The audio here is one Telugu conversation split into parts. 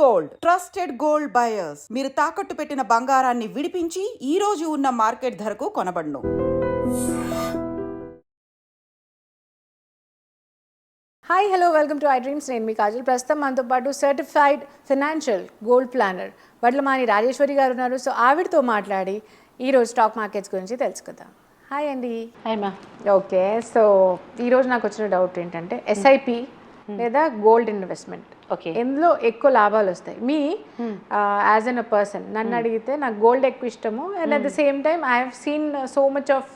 గోల్డ్ ట్రస్టెడ్ గోల్డ్ బయర్స్ మీరు తాకట్టు పెట్టిన బంగారాన్ని విడిపించి ఈ రోజు ఉన్న మార్కెట్ ధరకు కొనబడును. Hi hello welcome to I dreams. నేను మీ కాజల్. ప్రస్తుతం మనతో పాటు certified financial gold planner Vadlamani Rajeswari garu ఉన్నారు. సో ఆవిడతో మాట్లాడి ఈరోజు స్టాక్ మార్కెట్స్ గురించి తెలుసుకుందాం. హాయ్ అండి. హాయ్ మా. ఓకే, సో ఈరోజు నాకు వచ్చిన డౌట్ ఏంటంటే ఎస్ఐపి లేదా గోల్డ్ ఇన్వెస్ట్మెంట్, ఓకే, ఎందులో ఎక్కువ లాభాలు వస్తాయి? Me as an a person నన్ను అడిగితే నాకు గోల్డ్ ఎక్కువ ఇష్టము. And at the same time I have seen so much of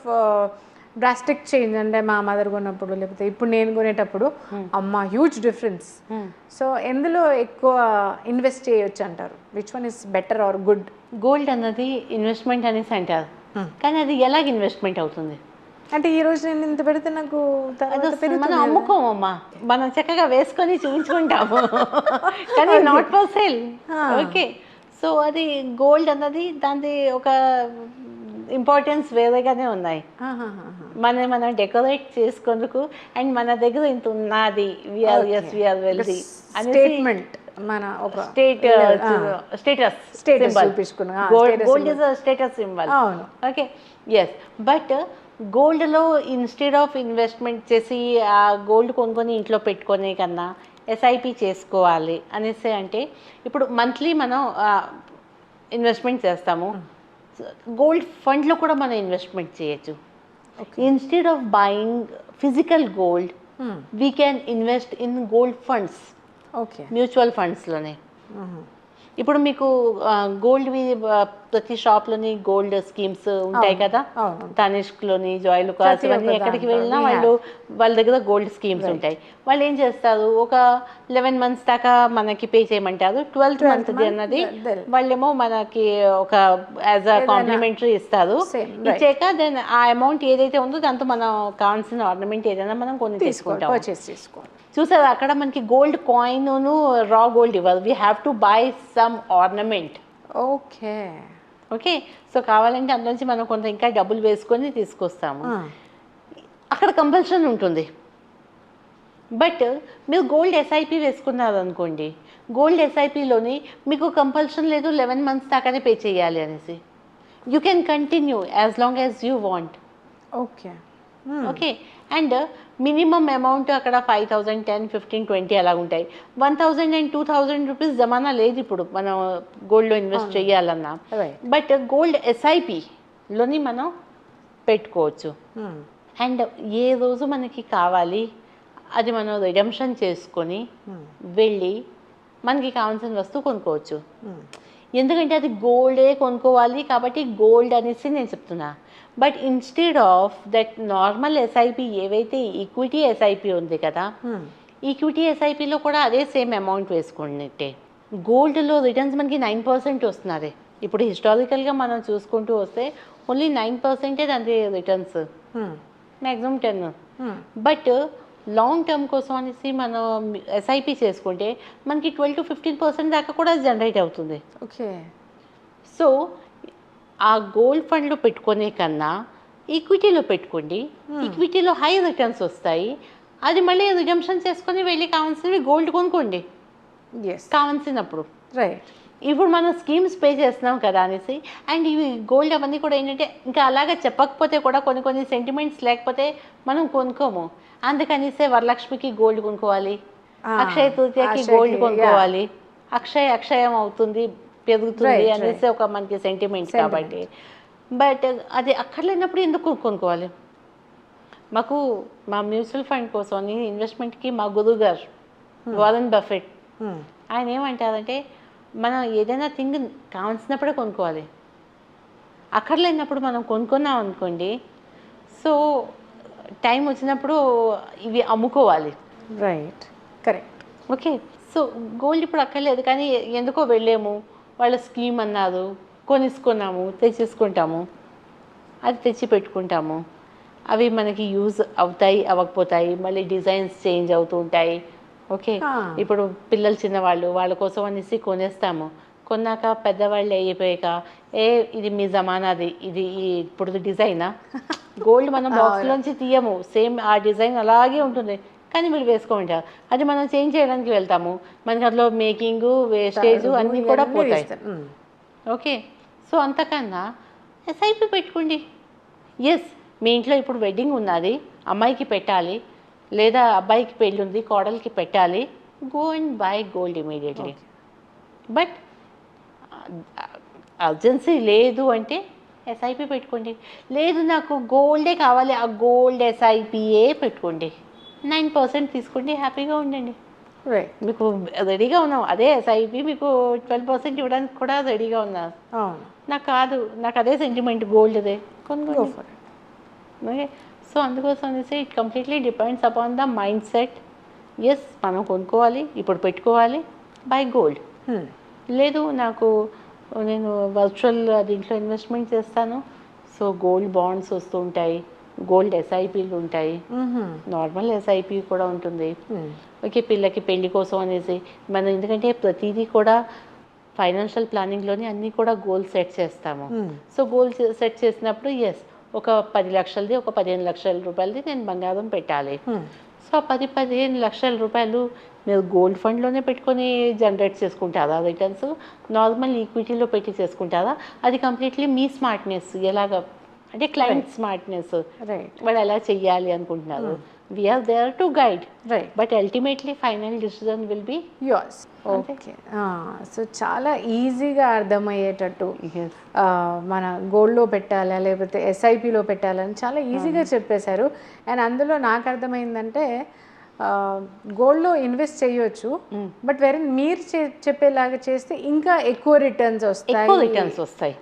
drastic change. అంటే మా మదర్ కొన్నప్పుడు లేకపోతే ఇప్పుడు నేను కొనేటప్పుడు అమ్మ హ్యూజ్ డిఫరెన్స్. సో ఎందులో ఎక్కువ ఇన్వెస్ట్ చేయొచ్చు అంటారు? Which one is better or good? Gold అన్నది ఇన్వెస్ట్మెంట్ అనేసి అంటారు, కానీ అది ఎలాగ ఇన్వెస్ట్మెంట్ అవుతుంది అంటే ఈ రోజు నేను ఇంత పెడితే నాకు మనం అమ్ముకోమమ్మా, మనం చక్కగా వేసుకొని చూపించుకుంటాము, కానీ not for sale. Okay, so అది గోల్డ్ అన్నది దాని ఒక ఇంపార్టెన్స్ వేరేగానే ఉన్నాయి. మనం డెకరేట్ చేసుకుందుకు అండ్ మన దగ్గర ఇంత ఉన్నది, వీఆర్ వెల్తీ స్టేట్మెంట్, మన ఒక status gold is a status symbol. Okay, yes. But గోల్డ్లో ఇన్స్టెడ్ ఆఫ్ ఇన్వెస్ట్మెంట్ చేసి ఆ గోల్డ్ కొనుక్కొని ఇంట్లో పెట్టుకునే కన్నా ఎస్ఐపి చేసుకోవాలి అనేసి అంటే, ఇప్పుడు మంత్లీ మనం ఇన్వెస్ట్మెంట్ చేస్తాము. గోల్డ్ ఫండ్లో కూడా మనం ఇన్వెస్ట్మెంట్ చేయొచ్చు. Instead of buying physical gold we can invest in gold funds. Okay, mutual ఫండ్స్లోనే. ఇప్పుడు మీకు గోల్డ్వి ప్రతి షాప్లోని గోల్డ్ స్కీమ్స్ ఉంటాయి కదా, తనిష్క్లోని, జాయ్లుకాస్, ఇవన్నీ ఎక్కడికి వెళ్ళినా వాళ్ళ దగ్గర గోల్డ్ స్కీమ్స్ ఉంటాయి. వాళ్ళు ఏం చేస్తారు, ఒక 11 months దాకా మనకి పే చేయమంటారు. 12th month అన్నది వాళ్ళేమో మనకి ఒక యాజ్ అ కాంప్లిమెంటరీ ఇస్తారు. ఇచ్చాక దెన్ ఆ అమౌంట్ ఏదైతే ఉందో దాంతో మనం కావాల్సిన ఆర్నమెంట్ ఏదైనా మనం కొన్ని తీసుకుంటాం. చూసారు, అక్కడ మనకి గోల్డ్ కాయిన్ రా గోల్డ్ ఇవ్వదు. We have to buy some ornament. Okay okay, so కావాలంటే అందులోంచి మనం కొంత ఇంకా డబ్బులు వేసుకొని తీసుకొస్తాము. అక్కడ కంపల్షన్ ఉంటుంది. బట్ మీరు గోల్డ్ ఎస్ఐపి వేసుకున్నారు అనుకోండి, గోల్డ్ ఎస్ఐపిలోని మీకు కంపల్షన్ లేదు 11 months దాకానే పే చేయాలి అనేసి. You can continue as long as you want. Okay okay, and minimum amount అక్కడ 5,000, 10, 15, 20 అలా ఉంటాయి. 1,000 and 2,000 రూపీస్ జమానా లేదు ఇప్పుడు మనం గోల్డ్లో ఇన్వెస్ట్ చేయాలన్నా. బట్ గోల్డ్ ఎస్ఐపిలోని మనం పెట్టుకోవచ్చు. అండ్ ఏ రోజు మనకి కావాలి అది మనం రిడెంప్షన్ చేసుకొని వెళ్ళి మనకి కావాల్సిన వస్తువు కొనుక్కోవచ్చు. ఎందుకంటే అది గోల్డే కొనుక్కోవాలి కాబట్టి గోల్డ్ అనేసి నేను చెప్తున్నా. But instead of that normal SIP ఏవైతే ఈక్విటీ ఎస్ఐపి ఉంది కదా, ఈక్విటీ ఎస్ఐపిలో కూడా అదే సేమ్ అమౌంట్ వేసుకున్నట్టే. గోల్డ్లో రిటర్న్స్ మనకి 9% వస్తున్నది. ఇప్పుడు హిస్టారికల్గా మనం చూసుకుంటూ వస్తే ఓన్లీ 9% దాని returns, maximum 10. But long term కోసం అనేసి మనం ఎస్ఐపి చేసుకుంటే మనకి 12 to 15% దాకా కూడా జనరేట్ అవుతుంది. ఓకే, సో ఆ గోల్డ్ ఫండ్లో పెట్టుకునే కన్నా ఈక్విటీలో పెట్టుకోండి. ఈక్విటీలో హై రిటర్న్స్ వస్తాయి. అది మళ్ళీ రిడెంప్షన్ చేసుకొని వెళ్ళి కావాల్సినవి గోల్డ్ కొనుక్కోండి కావాల్సినప్పుడు. రైట్, ఇప్పుడు మనం స్కీమ్స్ పే చేస్తున్నాం కదా అనేసి, అండ్ ఇవి గోల్డ్ అవన్నీ కూడా ఏంటంటే ఇంకా అలాగే చెప్పకపోతే కూడా కొన్ని సెంటిమెంట్స్ లేకపోతే మనం కొనుక్కోము. అందుకనిసే వరలక్ష్మికి గోల్డ్ కొనుక్కోవాలి, అక్షయ తృతీయకి గోల్డ్ కొనుక్కోవాలి, అక్షయం అవుతుంది, పెరుగుతుంది అనేసి ఒక మనకి సెంటిమెంట్స్ కాబట్టి. బట్ అది అక్కర్లేనప్పుడు ఎందుకు కొనుక్కోవాలి? మాకు మా మ్యూచువల్ ఫండ్ కోసం ఇన్వెస్ట్మెంట్కి మా గురువు గారు వారన్ బఫెట్ ఆయన ఏమంటారంటే, మనం ఏదైనా థింగ్ కావాల్సినప్పుడే కొనుక్కోవాలి, అక్కర్లేనప్పుడు మనం కొనుక్కున్నాం అనుకోండి, సో టైం వచ్చినప్పుడు ఇవి అమ్ముకోవాలి. Right, correct. Okay, so gold ఇప్పుడు అక్కర్లేదు కానీ ఎందుకో వెళ్ళాము, వాళ్ళ స్కీమ్ అన్నారు, కొనేసుకున్నాము, తెచ్చేసుకుంటాము, అది తెచ్చి పెట్టుకుంటాము. అవి మనకి యూజ్ అవుతాయి, అవ్వకపోతాయి, మళ్ళీ డిజైన్స్ చేంజ్ అవుతూ ఉంటాయి. ఓకే, ఇప్పుడు పిల్లలు చిన్నవాళ్ళు, వాళ్ళ కోసం అనేసి కొనేస్తాము. కొన్నాక పెద్దవాళ్ళు అయిపోయాక ఇది మీ జమానాది, ఇది ఇప్పుడు డిజైనా? గోల్డ్ మనం బాక్స్లోంచి తీయము, సేమ్ ఆ డిజైన్ అలాగే ఉంటుంది. కానీ వీళ్ళు వేసుకోమంటారు. అది మనం చేంజ్ చేయడానికి వెళ్తాము, మనకి అందులో మేకింగ్ వేస్టేజ్ అన్నీ కూడా పోతాయి. ఓకే, సో అంతకన్నా ఎస్ఐపి పెట్టుకోండి. ఎస్, మీ ఇంట్లో ఇప్పుడు వెడ్డింగ్ ఉన్నది, అమ్మాయికి పెట్టాలి, లేదా అబ్బాయికి పెళ్ళి ఉంది, కోడలికి పెట్టాలి, go and buy gold immediately. But urgency లేదు అంటే ఎస్ఐపి పెట్టుకోండి. లేదు నాకు గోల్డే కావాలి, ఆ గోల్డ్ ఎస్ఐపియే పెట్టుకోండి. 9% తీసుకోండి, హ్యాపీగా ఉండండి. రైట్, మీకు రెడీగా ఉన్నాం. అదే ఎస్ఐపి మీకు 12% ఇవ్వడానికి కూడా రెడీగా ఉన్నాను. నాకు కాదు, నాకు అదే సెంటిమెంట్ గోల్డ్దే కొనుక్కో. ఓకే, సో అందుకోసం అనేసి it completely depends upon the mindset. Yes, మనం కొనుక్కోవాలి, ఇప్పుడు పెట్టుకోవాలి, బై గోల్డ్. లేదు నేను వర్చువల్ దీంట్లో ఇన్వెస్ట్మెంట్ చేస్తాను, సో గోల్డ్ బాండ్స్ వస్తూ ఉంటాయి, గోల్డ్ ఎస్ఐపీలు ఉంటాయి, నార్మల్ ఎస్ఐపి కూడా ఉంటుంది. ఓకే, పిల్లకి పెళ్లి కోసం అనేసి మనం, ఎందుకంటే ప్రతిదీ కూడా ఫైనాన్షియల్ ప్లానింగ్లోనే అన్నీ కూడా గోల్ సెట్ చేస్తాము. సో గోల్ సెట్ చేసినప్పుడు ఎస్, ఒక 10 లక్షలది, ఒక 15 లక్షల రూపాయలది నేను బంగారం పెట్టాలి. సో 10-15 లక్షల రూపాయలు మీరు గోల్డ్ ఫండ్లోనే పెట్టుకొని జనరేట్ చేసుకుంటారా రిటర్న్స్, నార్మల్ ఈక్విటీలో పెట్టి చేసుకుంటారా? అది కంప్లీట్లీ మీ స్మార్ట్నెస్. ఎలాగ అంటే క్లయింట్ స్మార్ట్నెస్, వాళ్ళు ఎలా చెయ్యాలి అనుకుంటున్నారు. We are there to guide, but ultimately final decision will be yours. Okay, so చాలా ఈజీగా అర్థమయ్యేటట్టు మన గోల్డ్లో పెట్టాలా లేకపోతే ఎస్ఐపిలో పెట్టాలని చాలా ఈజీగా చెప్పేశారు. అండ్ అందులో నాకు అర్థమైందంటే గోల్డ్లో ఇన్వెస్ట్ చేయొచ్చు, బట్ వేరే మీరు చెప్పేలాగా చేస్తే ఇంకా ఎక్కువ రిటర్న్స్ వస్తాయి,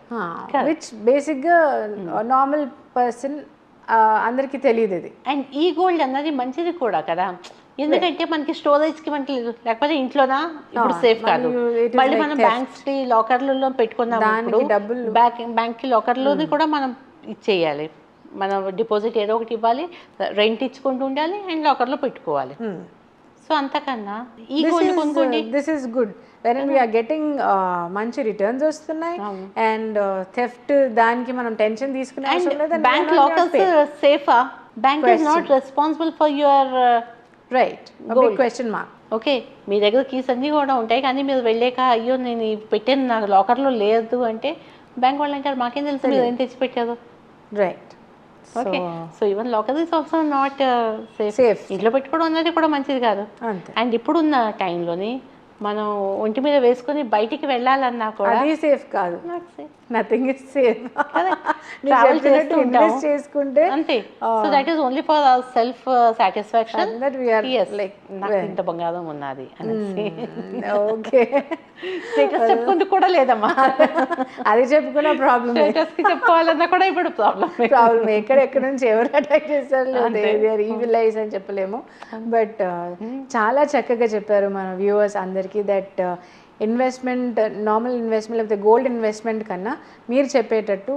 విచ్ బేసిక్గా నార్మల్ పర్సన్ అందరికీ తెలియదు ఇది. అండ్ ఈ గోల్డ్ అన్నది మంచిది కూడా కదా, ఎందుకంటే మనకి స్టోరేజ్కి మనకి లేకపోతే ఇంట్లోనా ఇప్పుడు సేఫ్ కాదు, మళ్ళీ మనం బ్యాంక్స్కి లాకర్లలో పెట్టుకున్నాము, డబ్బులు బ్యాంక్కి లాకర్లోని కూడా మనం ఇచ్చేయాలి. మనం డిపాజిట్ ఏదో ఒకటి ఇవ్వాలి, రెంట్ ఇచ్చుకుంటూ ఉండాలి, అండ్ లాకర్లో పెట్టుకోవాలి. సో అంతకన్నా ఈ గోల్డ్ కొనుక్కోండి. This is good when we are getting మంచి రిటర్న్స్ వస్తున్నాయి, అండ్ థెఫ్ట్ దానికి మనం టెన్షన్ తీసుకునే అవసరం లేదు. బ్యాంక్ లాకర్స్ సేఫా? Bank is not responsible for your right question mark. Okay, మీ దగ్గర కీస్ అన్నీ కూడా ఉంటాయి, కానీ మీరు వెళ్ళాక అయ్యో నేను పెట్టాను నాకు లాకర్లో లేదు అంటే బ్యాంక్ వాళ్ళు అంటారు మాకేం తెలుసు మీరు ఏం తెచ్చి పెట్టారు. Right, okay, so even locker is also not safe. ఇంట్లో పెట్టుకోవడం అనేది కూడా మంచిది కాదు. అండ్ ఇప్పుడున్న టైంలోని మనం ఒంటి మీద వేసుకొని బయటికి వెళ్ళాలన్నా కూడా అది సేఫ్ కాదు. Nothing is safe. Travel invest చేసుకుంటే అంతే. So that is only for our self satisfaction that we are like నాకు ఇంత బంగారం ఉన్నది అనేసి. ఓకే, స్టేటస్ చెప్పుకుంటూ కూడా లేదమ్మా, అది చెప్పుకున్న ప్రాబ్లం. స్టేటస్కి చెప్పుకోవాలన్నా కూడా ఇప్పుడు ప్రాబ్లమ్ ఎక్కడెక్కడ నుంచి ఎవరు అటాక్ చేస్తారు ఈవిలైజ్ అని చెప్పలేము. బట్ చాలా చక్కగా చెప్పారు మన వ్యూవర్స్ అందరికీ దట్ ఇన్వెస్ట్మెంట్, నార్మల్ ఇన్వెస్ట్మెంట్ లేకపోతే గోల్డ్ ఇన్వెస్ట్మెంట్ కన్నా మీరు చెప్పేటట్టు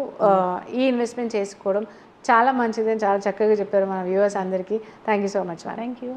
ఈ ఇన్వెస్ట్మెంట్ చేసుకోవడం చాలా మంచిది అని చాలా చక్కగా చెప్పారు మన వ్యూవర్స్ అందరికీ. Thank you so much. Thank you.